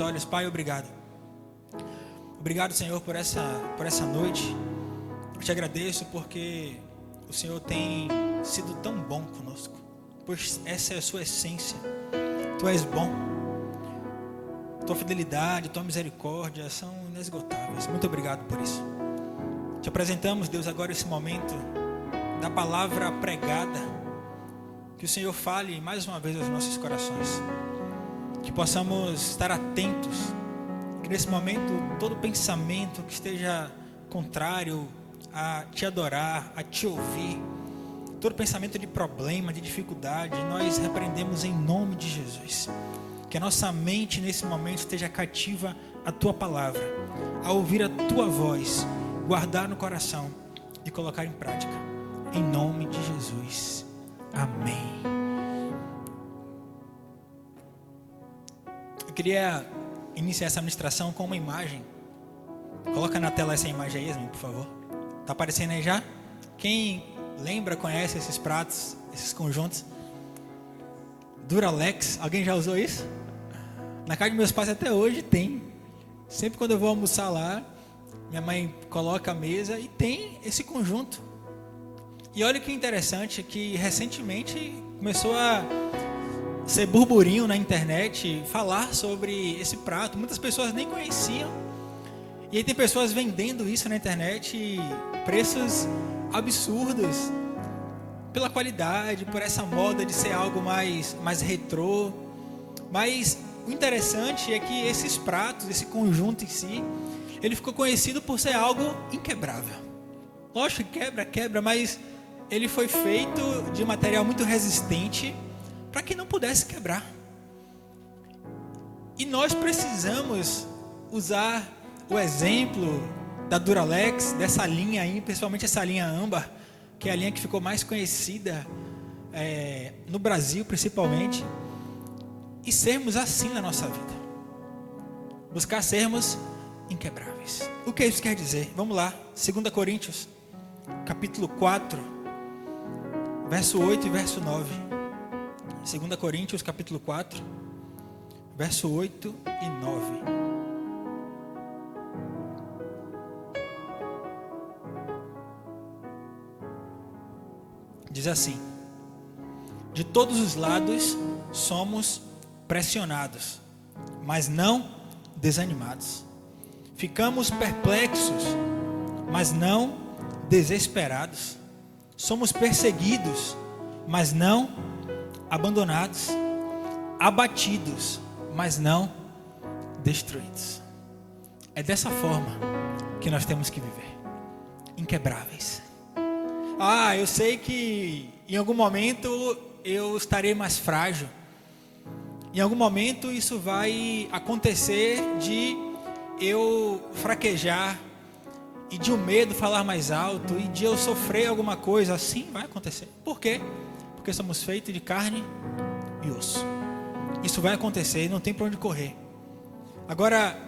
Olhos, Pai, obrigado. Obrigado, Senhor, por essa noite. Eu te agradeço porque o Senhor tem sido tão bom conosco, pois essa é a sua essência. Tu és bom. Tua fidelidade, tua misericórdia são inesgotáveis. Muito obrigado por isso. Te apresentamos, Deus, agora esse momento da palavra pregada. Que o Senhor fale mais uma vez aos nossos corações. Que possamos estar atentos. Que nesse momento todo pensamento que esteja contrário a te adorar, a te ouvir, todo pensamento de problema, de dificuldade, nós repreendemos em nome de Jesus. Que a nossa mente nesse momento esteja cativa à tua palavra, a ouvir a tua voz, guardar no coração e colocar em prática. Em nome de Jesus. Amém. Eu queria iniciar essa ministração com uma imagem. Coloca na tela essa imagem aí, Yasmin, por favor. Tá aparecendo aí já? Quem lembra, conhece esses pratos, esses conjuntos? Duralex, alguém já usou isso? Na casa de meus pais até hoje tem. Sempre quando eu vou almoçar lá, minha mãe coloca a mesa e tem esse conjunto. E olha que interessante que recentemente começou a ser burburinho na internet, falar sobre esse prato. Muitas pessoas nem conheciam. E aí tem pessoas vendendo isso na internet, preços absurdos, pela qualidade, por essa moda de ser algo mais retrô. Mas o interessante é que esses pratos, esse conjunto em si, ele ficou conhecido por ser algo inquebrável. Lógico que quebra, mas ele foi feito de material muito resistente para que não pudesse quebrar. E nós precisamos usar o exemplo da Duralex, dessa linha aí, principalmente essa linha âmbar, que é a linha que ficou mais conhecida no Brasil principalmente, e sermos assim na nossa vida. Buscar sermos inquebráveis. O que isso quer dizer? Vamos lá, 2 Coríntios, capítulo 4, verso 8 e verso 9. 2 Coríntios, capítulo 4, verso 8 e 9. Diz assim: de todos os lados somos pressionados, mas não desanimados. Ficamos perplexos, mas não desesperados. Somos perseguidos, mas não abandonados. Abatidos, mas não destruídos. É dessa forma que nós temos que viver, inquebráveis. Eu sei que em algum momento eu estarei mais frágil. Em algum momento isso vai acontecer de eu fraquejar e de o medo falar mais alto e de eu sofrer alguma coisa. Assim vai acontecer. Por quê? Porque somos feitos de carne e osso. Isso vai acontecer e não tem para onde correr. Agora,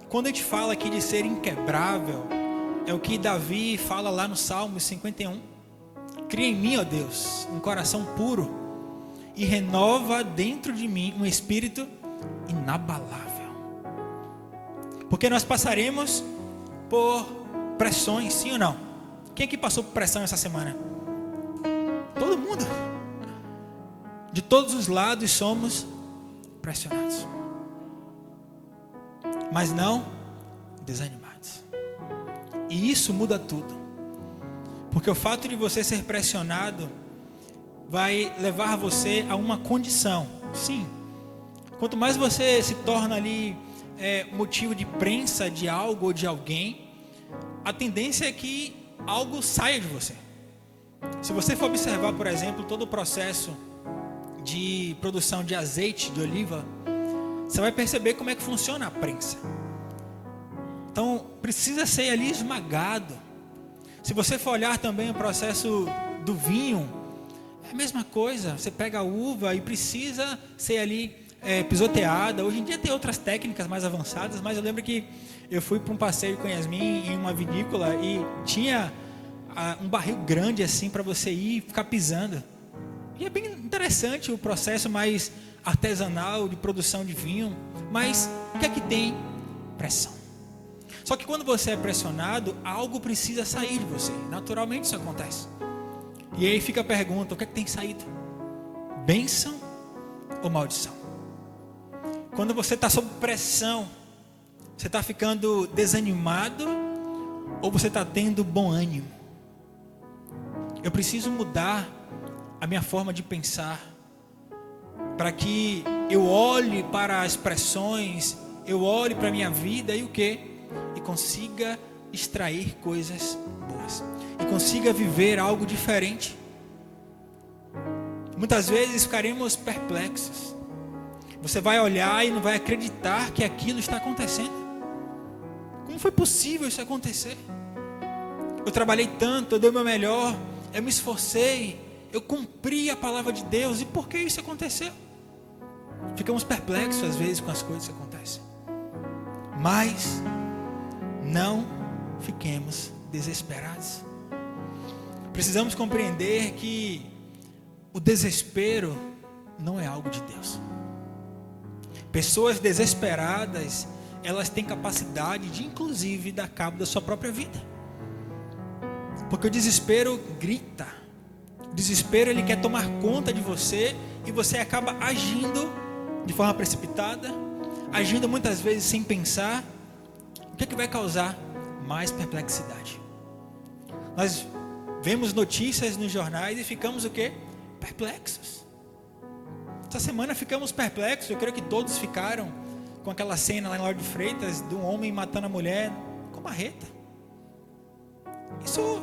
quando a gente fala aqui de ser inquebrável, é o que Davi fala lá no Salmo 51. Cria em mim, ó Deus, um coração puro e renova dentro de mim um espírito inabalável. Porque nós passaremos por pressões, sim ou não? Quem aqui passou por pressão essa semana? Todo mundo. De todos os lados somos pressionados, mas não desanimados. E isso muda tudo. Porque o fato de você ser pressionado vai levar você a uma condição. Sim. Quanto mais você se torna ali motivo de prensa de algo ou de alguém, a tendência é que algo saia de você. Se você for observar, por exemplo, todo o processo de produção de azeite de oliva, você vai perceber como é que funciona a prensa. Então, precisa ser ali esmagado. Se você for olhar também o processo do vinho, é a mesma coisa. Você pega a uva e precisa ser ali pisoteada. Hoje em dia tem outras técnicas mais avançadas, mas eu lembro que eu fui para um passeio com Yasmin em uma vinícola e tinha um barril grande assim para você ir e ficar pisando. E é bem interessante o processo mais artesanal de produção de vinho. Mas o que é que tem? Pressão. Só que quando você é pressionado, algo precisa sair de você. Naturalmente isso acontece. E aí fica a pergunta: o que é que tem saído? Bênção ou maldição? Quando você está sob pressão, você está ficando desanimado ou você está tendo bom ânimo? Eu preciso mudar a minha forma de pensar, para que eu olhe para as pressões, eu olhe para a minha vida e o quê? E consiga extrair coisas boas, e consiga viver algo diferente. Muitas vezes ficaremos perplexos. Você vai olhar e não vai acreditar que aquilo está acontecendo. Como foi possível isso acontecer? Eu trabalhei tanto, eu dei o meu melhor, eu me esforcei, eu cumpri a palavra de Deus, e por que isso aconteceu? Ficamos perplexos às vezes com as coisas que acontecem. Mas não fiquemos desesperados. Precisamos compreender que o desespero não é algo de Deus. Pessoas desesperadas, elas têm capacidade de inclusive dar cabo da sua própria vida. Porque o desespero grita. O desespero, ele quer tomar conta de você, e você acaba agindo de forma precipitada, agindo muitas vezes sem pensar. O que é que vai causar? Mais perplexidade. Nós vemos notícias nos jornais e ficamos o quê? Perplexos. Essa semana ficamos perplexos, eu creio que todos ficaram, com aquela cena lá em Lauro de Freitas, de um homem matando a mulher com marreta. Isso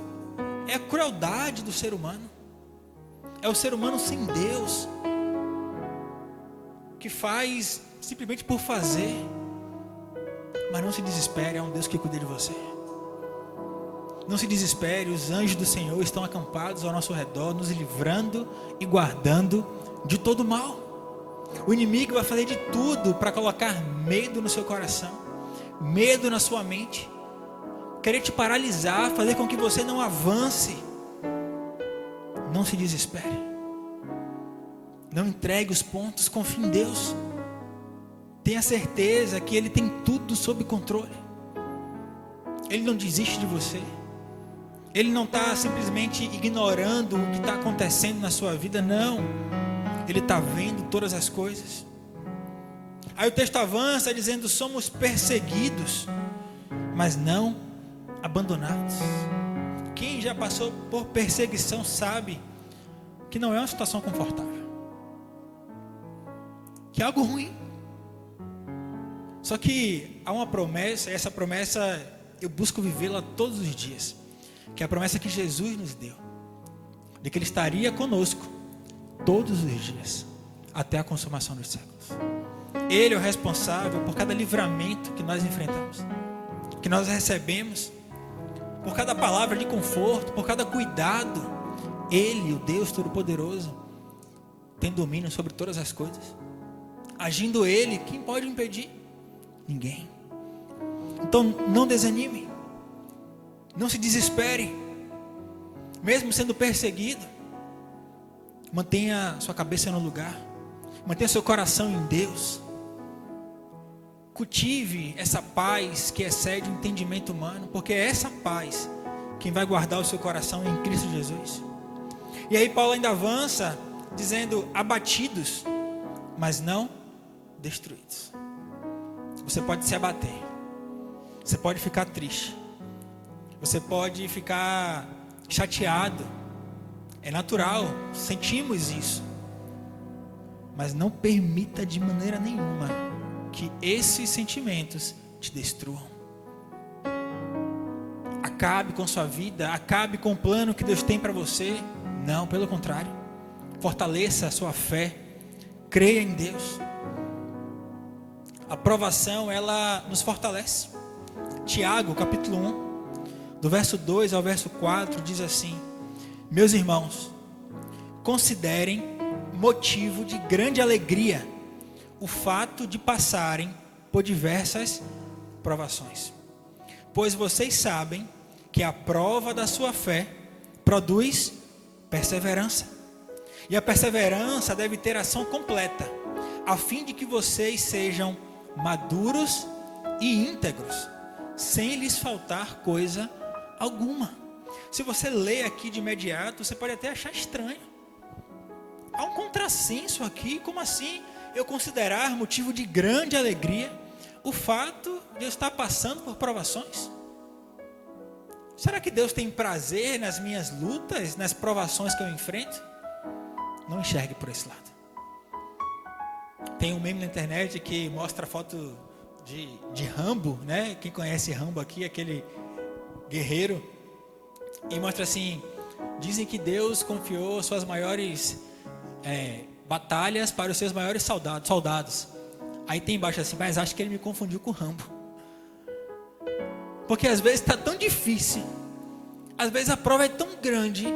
é a crueldade do ser humano. É o ser humano sem Deus, que faz simplesmente por fazer. Mas não se desespere, é um Deus que cuida de você. Não se desespere, os anjos do Senhor estão acampados ao nosso redor, nos livrando e guardando de todo mal. O inimigo vai fazer de tudo para colocar medo no seu coração, medo na sua mente, querer te paralisar, fazer com que você não avance. Não se desespere. Não entregue os pontos, confie em Deus. Tenha certeza que Ele tem tudo sob controle. Ele não desiste de você. Ele não está simplesmente ignorando o que está acontecendo na sua vida, não. Ele está vendo todas as coisas. Aí o texto avança dizendo: somos perseguidos, mas não abandonados. Quem já passou por perseguição sabe que não é uma situação confortável, que é algo ruim. Só que há uma promessa, e essa promessa eu busco vivê-la todos os dias, que é a promessa que Jesus nos deu, de que Ele estaria conosco todos os dias, até a consumação dos séculos. Ele é o responsável por cada livramento que nós enfrentamos, que nós recebemos, por cada palavra de conforto, por cada cuidado. Ele, o Deus Todo-Poderoso, tem domínio sobre todas as coisas. Agindo Ele, quem pode impedir? Ninguém. Então não desanime, não se desespere, mesmo sendo perseguido. Mantenha sua cabeça no lugar, mantenha seu coração em Deus. Cultive essa paz que excede o entendimento humano, porque é essa paz quem vai guardar o seu coração em Cristo Jesus. E aí Paulo ainda avança dizendo: abatidos, mas não destruídos. Você pode se abater, você pode ficar triste, você pode ficar chateado, é natural, sentimos isso, mas não permita de maneira nenhuma que esses sentimentos te destruam. Acabe com sua vida, acabe com o plano que Deus tem para você. Não, pelo contrário, fortaleça a sua fé, creia em Deus. A provação, ela nos fortalece. Tiago, capítulo 1, do verso 2 ao verso 4, diz assim: meus irmãos, considerem motivo de grande alegria o fato de passarem por diversas provações, pois vocês sabem que a prova da sua fé produz perseverança, E a perseverança deve ter ação completa, a fim de que vocês sejam maduros e íntegros, sem lhes faltar coisa alguma. Se você lê aqui de imediato, você pode até achar estranho. Há um contrassenso aqui. Como assim eu considerar motivo de grande alegria o fato de eu estar passando por provações? Será que Deus tem prazer nas minhas lutas, nas provações que eu enfrento? Não enxergue por esse lado. Tem um meme na internet que mostra a foto de Rambo, né? Quem conhece Rambo aqui, aquele guerreiro, e mostra assim: dizem que Deus confiou suas maiores batalhas para os seus maiores soldados. Aí tem embaixo assim: mas acho que ele me confundiu com Rambo. Porque às vezes está tão difícil, às vezes a prova é tão grande,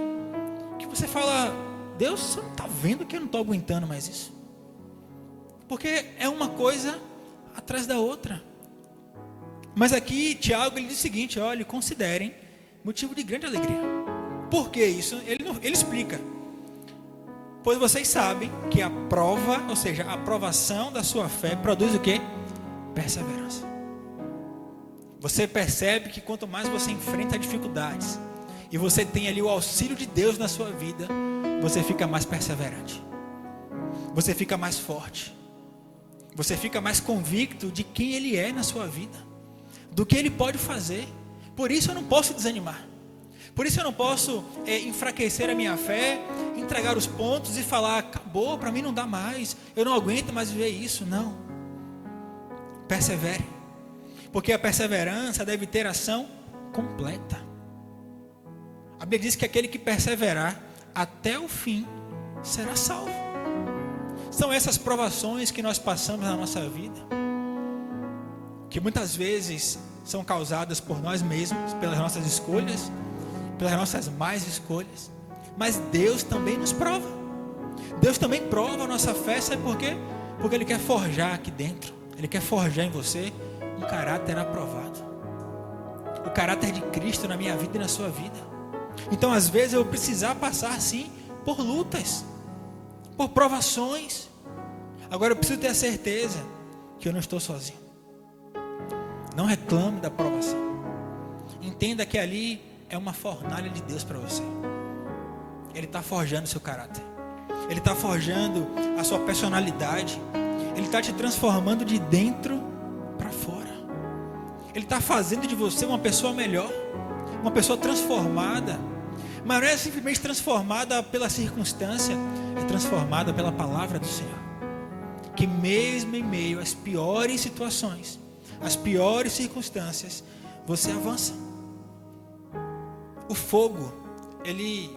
que você fala: Deus, você não está vendo que eu não estou aguentando mais isso? Porque é uma coisa atrás da outra. Mas aqui Tiago ele diz o seguinte: olha, considerem motivo de grande alegria. Por que isso? Ele explica: pois vocês sabem que a prova, ou seja, a provação da sua fé produz o quê? Perseverança. Você percebe que quanto mais você enfrenta dificuldades e você tem ali o auxílio de Deus na sua vida, você fica mais perseverante, você fica mais forte, você fica mais convicto de quem Ele é na sua vida, do que Ele pode fazer. Por isso eu não posso desanimar, por isso eu não posso enfraquecer a minha fé, entregar os pontos e falar: acabou, para mim não dá mais, eu não aguento mais viver isso. Não, persevere, porque a perseverança deve ter ação completa. A Bíblia diz que aquele que perseverar até o fim será salvo. São essas provações que nós passamos na nossa vida, que muitas vezes são causadas por nós mesmos, pelas nossas escolhas, pelas nossas más escolhas. Mas Deus também nos prova. Deus também prova a nossa fé. Sabe por quê? Porque Ele quer forjar aqui dentro, Ele quer forjar em você um caráter aprovado, o caráter de Cristo na minha vida e na sua vida. Então às vezes eu vou precisar passar sim por lutas, por provações. Agora eu preciso ter a certeza que eu não estou sozinho. Não reclame da provação. Entenda que ali é uma fornalha de Deus para você. Ele está forjando o seu caráter, Ele está forjando a sua personalidade, Ele está te transformando de dentro para fora. Ele está fazendo de você uma pessoa melhor, uma pessoa transformada. Mas não é simplesmente transformada pela circunstância, é transformada pela palavra do Senhor, que mesmo em meio às piores situações, às piores circunstâncias, você avança. O fogo, ele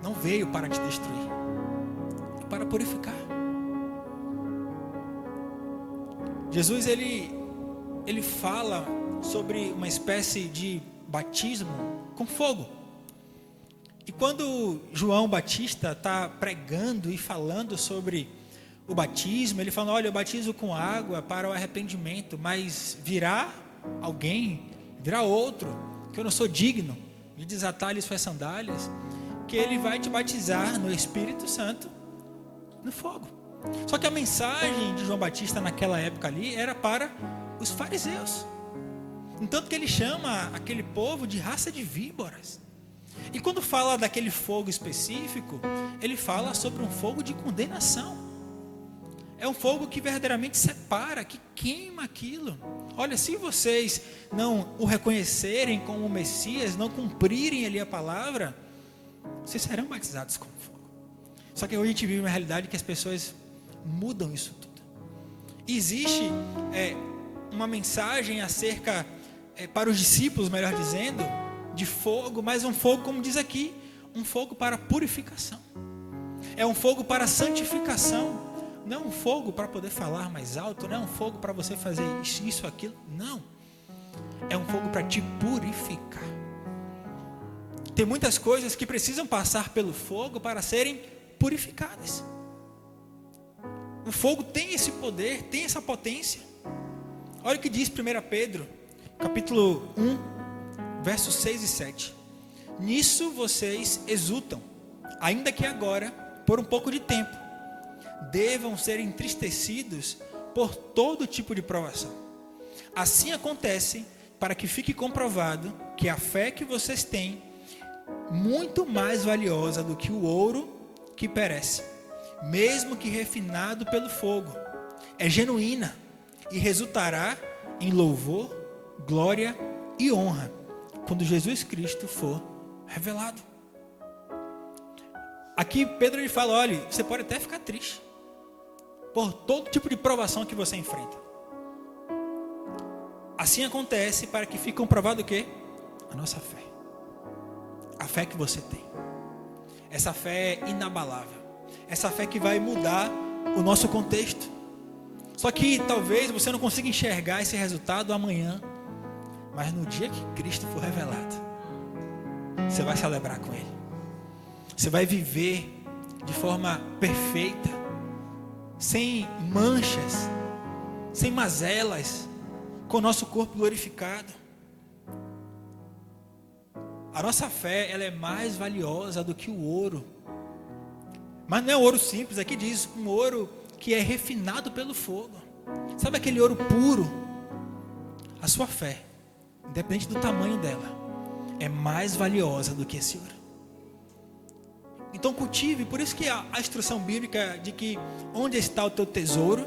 não veio para te destruir, é para purificar. Jesus ele fala sobre uma espécie de batismo com fogo. E quando João Batista está pregando e falando sobre o batismo, ele fala: olha, eu batizo com água para o arrependimento, mas virá alguém, virá outro, que eu não sou digno de desatar-lhe suas sandálias, que ele vai te batizar no Espírito Santo, no fogo. Só que a mensagem de João Batista naquela época ali era para os fariseus, entanto que ele chama aquele povo de raça de víboras. E quando fala daquele fogo específico, ele fala sobre um fogo de condenação. É um fogo que verdadeiramente separa, que queima aquilo. Olha, se vocês não o reconhecerem como o Messias, não cumprirem ali a palavra, vocês serão batizados com fogo. Só que hoje a gente vive uma realidade que as pessoas mudam isso tudo. Existe uma mensagem acerca, para os discípulos, melhor dizendo, de fogo, mas um fogo, como diz aqui, um fogo para purificação. É um fogo para santificação. Não é um fogo para poder falar mais alto, não é um fogo para você fazer isso, aquilo, não. É um fogo para te purificar. Tem muitas coisas que precisam passar pelo fogo para serem purificadas. O fogo tem esse poder, tem essa potência. Olha o que diz 1 Pedro, capítulo 1, versos 6 e 7. Nisso vocês exultam, ainda que agora, por um pouco de tempo, devam ser entristecidos por todo tipo de provação. Assim acontece para que fique comprovado que a fé que vocês têm, muito mais valiosa do que o ouro que perece, mesmo que refinado pelo fogo, é genuína e resultará em louvor, glória e honra quando Jesus Cristo for revelado. Aqui Pedro ele fala, olha, você pode até ficar triste por todo tipo de provação que você enfrenta. Assim acontece para que fique comprovado o quê? A nossa fé. A fé que você tem. Essa fé é inabalável. Essa fé que vai mudar o nosso contexto. Só que talvez você não consiga enxergar esse resultado amanhã. Mas no dia que Cristo for revelado, você vai celebrar com Ele. Você vai viver de forma perfeita, sem manchas, sem mazelas, com o nosso corpo glorificado. A nossa fé, ela é mais valiosa do que o ouro. Mas não é ouro simples, aqui diz um ouro que é refinado pelo fogo. Sabe aquele ouro puro? A sua fé, independente do tamanho dela, é mais valiosa do que esse ouro. Então cultive, por isso que a instrução bíblica de que onde está o teu tesouro,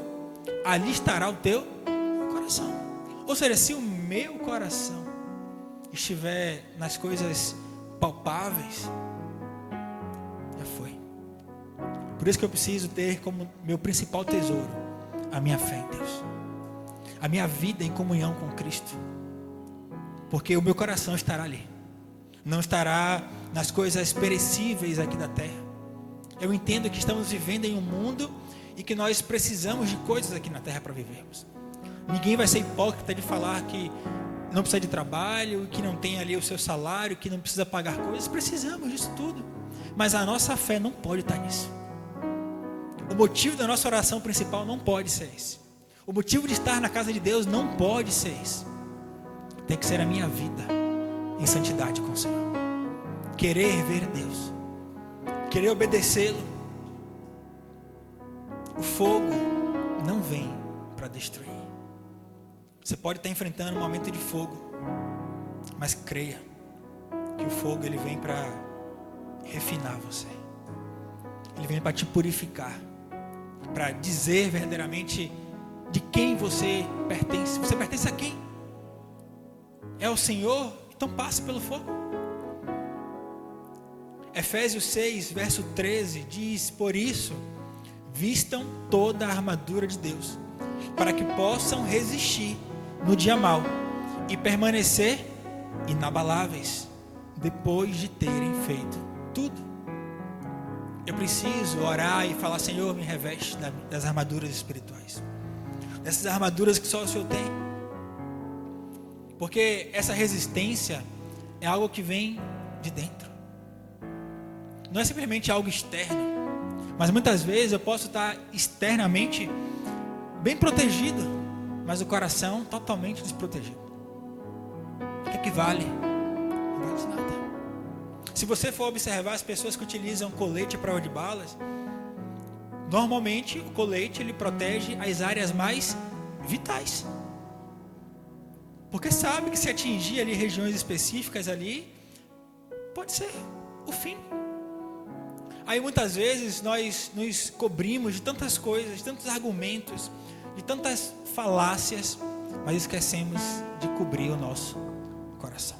ali estará o teu coração. Ou seja, se o meu coração estiver nas coisas palpáveis, já foi. Por isso que eu preciso ter como meu principal tesouro a minha fé em Deus, a minha vida em comunhão com Cristo, porque o meu coração estará ali, não estará nas coisas perecíveis aqui da terra. Eu entendo que estamos vivendo em um mundo e que nós precisamos de coisas aqui na terra para vivermos. Ninguém vai ser hipócrita de falar que não precisa de trabalho, que não tem ali o seu salário, que não precisa pagar coisas. Precisamos disso tudo, mas a nossa fé não pode estar nisso. O motivo da nossa oração principal não pode ser esse. O motivo de estar na casa de Deus não pode ser esse. Tem que ser a minha vida em santidade com o Senhor, querer ver Deus, querer obedecê-lo. O fogo não vem para destruir. Você pode estar enfrentando um momento de fogo, mas creia que o fogo ele vem para refinar você. Ele vem para te purificar, para dizer verdadeiramente de quem você pertence. Você pertence a quem? É ao Senhor? Então passe pelo fogo. Efésios 6, verso 13 diz: por isso, vistam toda a armadura de Deus, para que possam resistir no dia mau e permanecer inabaláveis depois de terem feito tudo. Eu preciso orar e falar: Senhor, me reveste das armaduras espirituais, dessas armaduras que só o Senhor tem, porque essa resistência é algo que vem de dentro, não é simplesmente algo externo. Mas muitas vezes eu posso estar externamente bem protegido, mas o coração totalmente desprotegido. O que é que vale? Não vale nada. Se você for observar as pessoas que utilizam colete à prova de balas, normalmente o colete ele protege as áreas mais vitais, porque sabe que se atingir ali regiões específicas ali, pode ser o fim. Aí muitas vezes nós nos cobrimos de tantas coisas, de tantos argumentos, de tantas falácias, mas esquecemos de cobrir o nosso coração.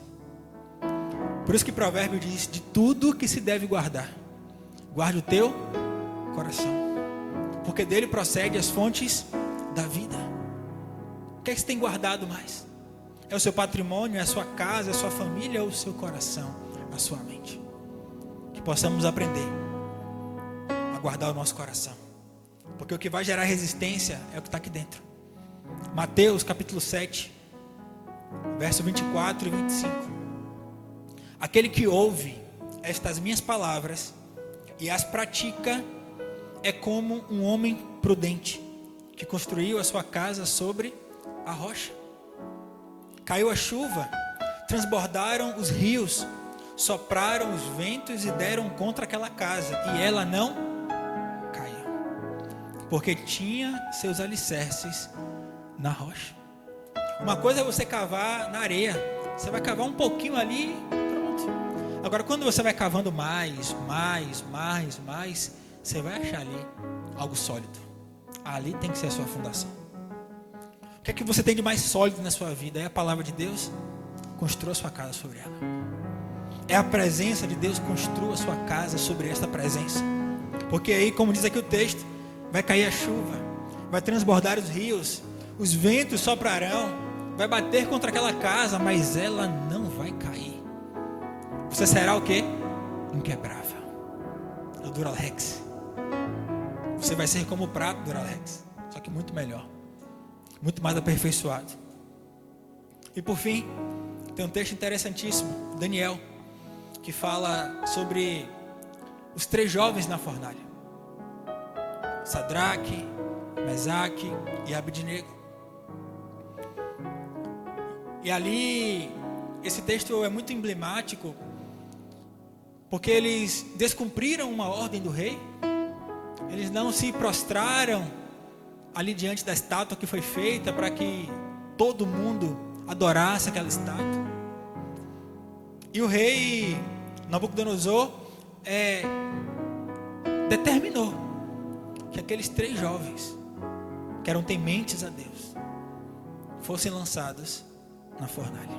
Por isso que Provérbio diz: de tudo que se deve guardar, guarde o teu coração, porque dele procede as fontes da vida. O que é que você tem guardado mais? É o seu patrimônio, é a sua casa, é a sua família, ou o seu coração, a sua mente? Que possamos aprender a guardar o nosso coração, porque o que vai gerar resistência é o que está aqui dentro. Mateus capítulo 7, verso 24 e 25. Aquele que ouve estas minhas palavras e as pratica é como um homem prudente que construiu a sua casa sobre a rocha. Caiu a chuva, transbordaram os rios, sopraram os ventos e deram contra aquela casa, e ela não porque tinha seus alicerces na rocha. Uma coisa é você cavar na areia, você vai cavar um pouquinho ali, pronto. Agora quando você vai cavando mais, você vai achar ali algo sólido. Ali tem que ser a sua fundação. O que é que você tem de mais sólido na sua vida? É a palavra de Deus? Construa a sua casa sobre ela. É a presença de Deus? Construa a sua casa sobre esta presença. Porque aí, como diz aqui o texto, vai cair a chuva, vai transbordar os rios, os ventos soprarão, vai bater contra aquela casa, mas ela não vai cair. Você será o quê? Inquebrável. O Duralex. Você vai ser como o prato do Duralex, só que muito melhor, muito mais aperfeiçoado. E por fim, tem um texto interessantíssimo, Daniel, que fala sobre os 3 jovens na fornalha: Sadraque, Mesaque e Abednego. E ali, esse texto é muito emblemático, porque eles descumpriram uma ordem do rei. Eles não se prostraram ali diante da estátua que foi feita para que todo mundo adorasse aquela estátua. E o rei Nabucodonosor determinou que aqueles 3 jovens, que eram tementes a Deus, fossem lançados na fornalha.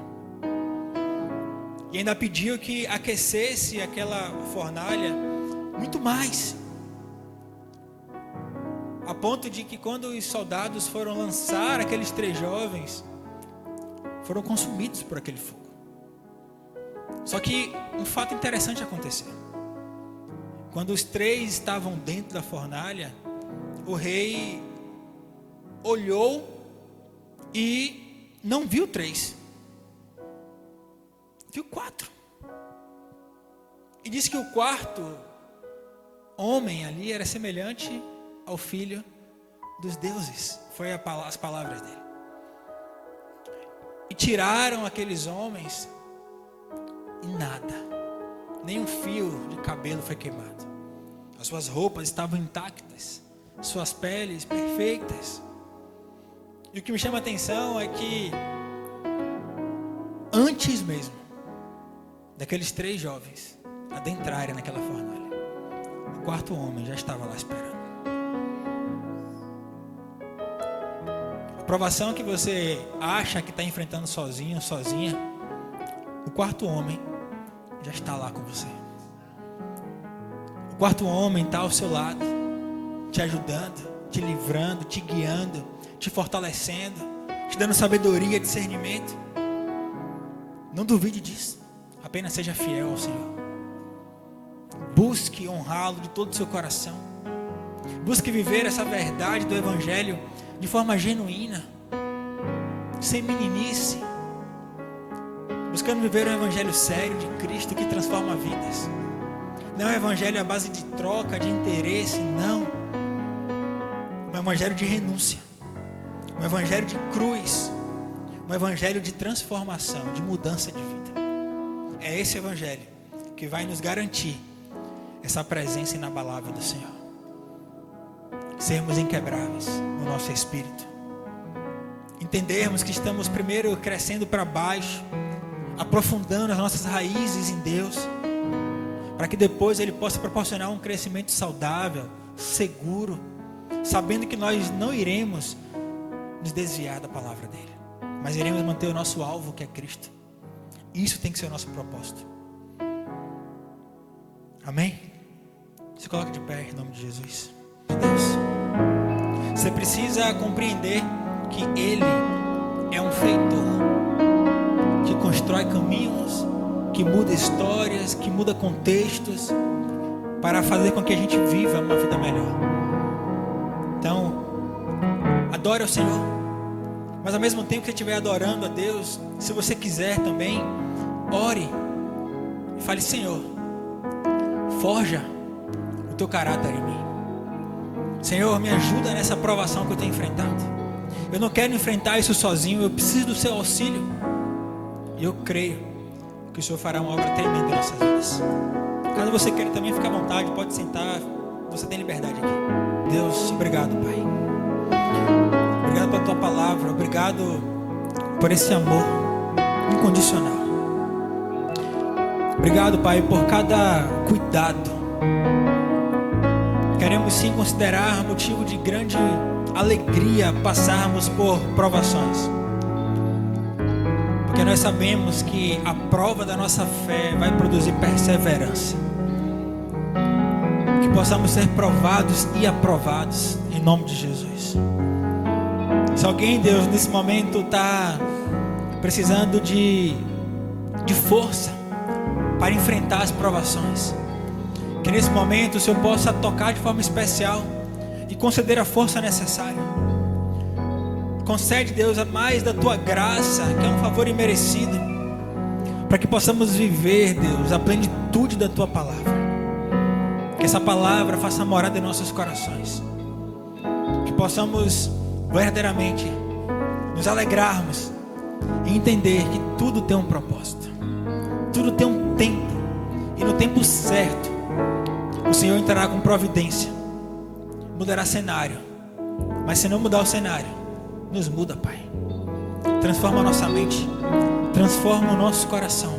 E ainda pediu que aquecesse aquela fornalha muito mais, a ponto de que quando os soldados foram lançar aqueles 3 jovens, foram consumidos por aquele fogo. Só que um fato interessante aconteceu. Quando os 3 estavam dentro da fornalha, o rei olhou e não viu 3, viu 4. E disse que o 4º homem ali era semelhante ao filho dos deuses. Foi as palavras dele. E tiraram aqueles homens e nada, nem um fio de cabelo foi queimado. As suas roupas estavam intactas, suas peles perfeitas. E o que me chama a atenção é que antes mesmo daqueles 3 jovens adentrarem naquela fornalha, o 4º homem já estava lá esperando. A provação que você acha que está enfrentando sozinho, sozinha, o 4º homem já está lá com você. O 4º homem está ao seu lado, te ajudando, te livrando, te guiando, te fortalecendo, te dando sabedoria, discernimento. Não duvide disso. Apenas seja fiel ao Senhor. Busque honrá-lo de todo o seu coração. Busque viver essa verdade do Evangelho de forma genuína, sem meninice, buscando viver um Evangelho sério de Cristo que transforma vidas. Não é um Evangelho à base de troca, de interesse, não. Um Evangelho de renúncia, um Evangelho de cruz, um Evangelho de transformação, de mudança de vida. É esse Evangelho que vai nos garantir essa presença inabalável do Senhor. Sermos inquebráveis no nosso espírito. Entendermos que estamos primeiro crescendo para baixo, aprofundando as nossas raízes em Deus, para que depois Ele possa proporcionar um crescimento saudável, seguro, sabendo que nós não iremos nos desviar da palavra dEle, mas iremos manter o nosso alvo, que é Cristo. Isso tem que ser o nosso propósito. Amém? Se coloque de pé em nome de Jesus. Deus, você precisa compreender que Ele é um feitor que constrói caminhos, que muda histórias, que muda contextos, para fazer com que a gente viva uma vida melhor. Então, adore ao Senhor, mas ao mesmo tempo que você estiver adorando a Deus, se você quiser também, ore e fale: Senhor, forja o teu caráter em mim. Senhor, me ajuda nessa provação que eu tenho enfrentado. Eu não quero enfrentar isso sozinho, eu preciso do seu auxílio. E eu creio que o Senhor fará uma obra tremenda em nossas vidas. Caso você queira também, fique à vontade, pode sentar, você tem liberdade aqui. Deus, obrigado, Pai. Obrigado pela tua palavra. Obrigado por esse amor incondicional. Obrigado, Pai, por cada cuidado. Queremos sim considerar motivo de grande alegria passarmos por provações, porque nós sabemos que a prova da nossa fé vai produzir perseverança. Que possamos ser provados e aprovados em nome de Jesus. Se alguém, Deus, nesse momento está precisando de força para enfrentar as provações, que nesse momento o Senhor possa tocar de forma especial e conceder a força necessária. Concede, Deus, a mais da tua graça, que é um favor imerecido, para que possamos viver, Deus, a plenitude da tua palavra. Que essa palavra faça morada em nossos corações, que possamos verdadeiramente nos alegrarmos e entender que tudo tem um propósito, tudo tem um tempo, e no tempo certo o Senhor entrará com providência, mudará cenário. Mas se não mudar o cenário, nos muda, Pai. Transforma a nossa mente, transforma o nosso coração,